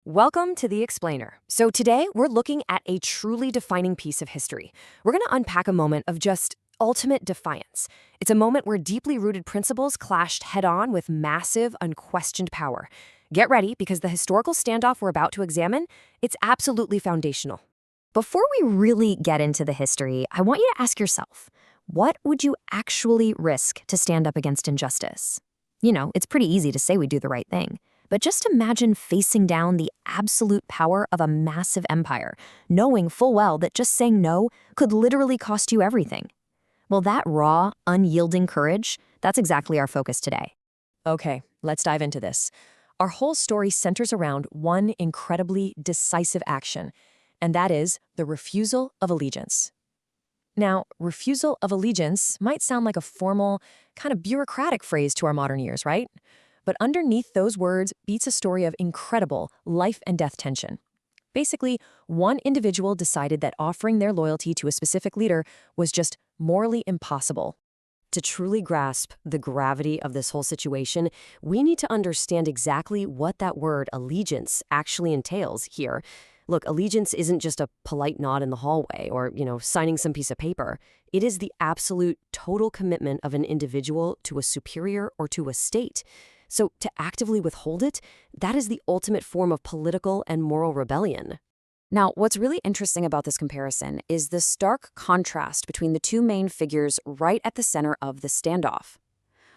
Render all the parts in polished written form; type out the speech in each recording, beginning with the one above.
Welcome to The Explainer. So today we're looking at a truly defining piece of history. We're going to unpack a moment of just ultimate defiance. It's a moment where deeply rooted principles clashed head-on with massive, unquestioned power. Get ready because the historical standoff we're about to examine, it's absolutely foundational. Before we really get into the history, I want you to ask yourself, what would you actually risk to stand up against injustice? You know, it's pretty easy to say we do the right thing. But just imagine facing down the absolute power of a massive empire, knowing full well that just saying no could literally cost you everything. Well, that raw, unyielding courage, that's exactly our focus today. Okay, let's dive into this. Our whole story centers around one incredibly decisive action, and that is the refusal of allegiance. Now, refusal of allegiance might sound like a formal, kind of bureaucratic phrase to our modern ears, right? But underneath those words beats a story of incredible life and death tension. Basically, one individual decided that offering their loyalty to a specific leader was just morally impossible. To truly grasp the gravity of this whole situation, we need to understand exactly what that word allegiance actually entails here. Look, allegiance isn't just a polite nod in the hallway or, signing some piece of paper. It is the absolute total commitment of an individual to a superior or to a state. So to actively withhold it, that is the ultimate form of political and moral rebellion. Now, what's really interesting about this comparison is the stark contrast between the two main figures right at the center of the standoff.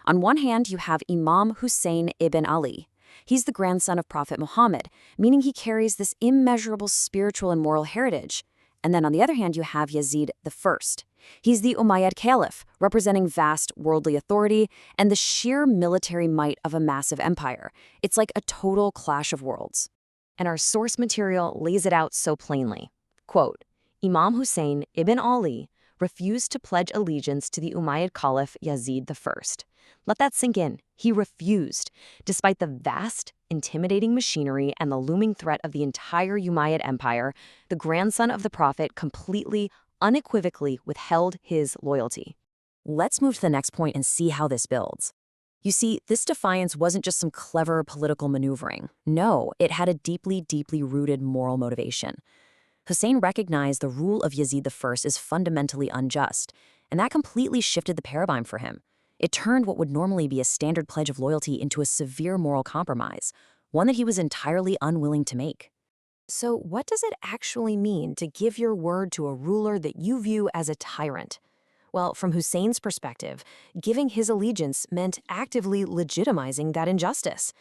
On one hand, you have Imam Hussain ibn Ali. He's the grandson of Prophet Muhammad, meaning he carries this immeasurable spiritual and moral heritage. And then on the other hand, you have Yazid I. He's the Umayyad Caliph, representing vast worldly authority and the sheer military might of a massive empire. It's like a total clash of worlds. And our source material lays it out so plainly. Quote, Imam Hussain ibn Ali refused to pledge allegiance to the Umayyad Caliph Yazid I. Let that sink in. He refused, despite the vast, intimidating machinery and the looming threat of the entire Umayyad Empire. The grandson of the Prophet completely, unequivocally withheld his loyalty. Let's move to the next point and see how this builds. You see, this defiance wasn't just some clever political maneuvering. No, it had a deeply, deeply rooted moral motivation. Hussein recognized the rule of Yazid I is fundamentally unjust, and that completely shifted the paradigm for him. It turned what would normally be a standard pledge of loyalty into a severe moral compromise, one that he was entirely unwilling to make. So what does it actually mean to give your word to a ruler that you view as a tyrant? Well, from Hussein's perspective, giving his allegiance meant actively legitimizing that injustice.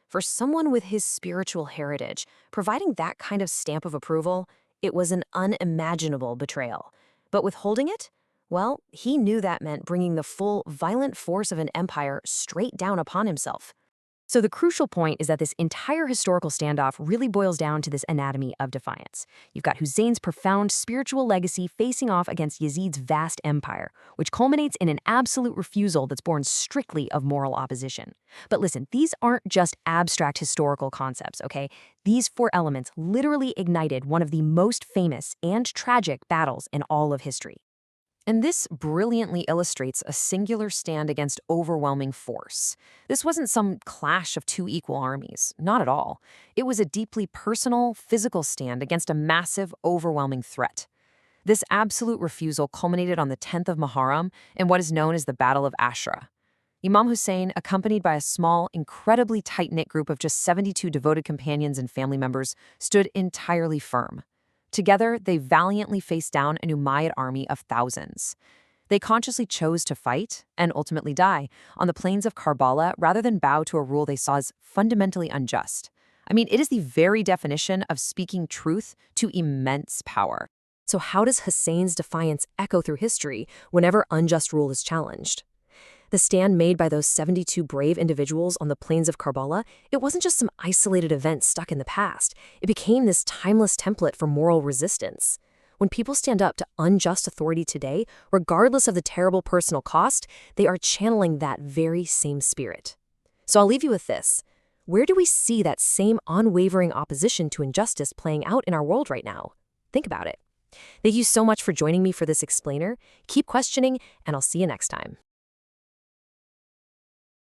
For someone with his spiritual heritage, providing that kind of stamp of approval, it was an unimaginable betrayal. But withholding it? Well, he knew that meant bringing the full, violent force of an empire straight down upon himself. So the crucial point is that this entire historical standoff really boils down to this anatomy of defiance. You've got Hussein's profound spiritual legacy facing off against Yazid's vast empire, which culminates in an absolute refusal that's born strictly of moral opposition. But listen, these aren't just abstract historical concepts, okay? These four elements literally ignited one of the most famous and tragic battles in all of history. And this brilliantly illustrates a singular stand against overwhelming force. This wasn't some clash of two equal armies, not at all. It was a deeply personal, physical stand against a massive, overwhelming threat. This absolute refusal culminated on the 10th of Muharram in what is known as the Battle of Ashura. Imam Hussain, accompanied by a small, incredibly tight-knit group of just 72 devoted companions and family members, stood entirely firm. Together, they valiantly faced down an Umayyad army of thousands. They consciously chose to fight, and ultimately die, on the plains of Karbala rather than bow to a rule they saw as fundamentally unjust. I mean, it is the very definition of speaking truth to immense power. So how does Hussein's defiance echo through history whenever unjust rule is challenged? The stand made by those 72 brave individuals on the plains of Karbala, it wasn't just some isolated event stuck in the past. It became this timeless template for moral resistance. When people stand up to unjust authority today, regardless of the terrible personal cost, they are channeling that very same spirit. So I'll leave you with this. Where do we see that same unwavering opposition to injustice playing out in our world right now? Think about it. Thank you so much for joining me for this explainer. Keep questioning, and I'll see you next time.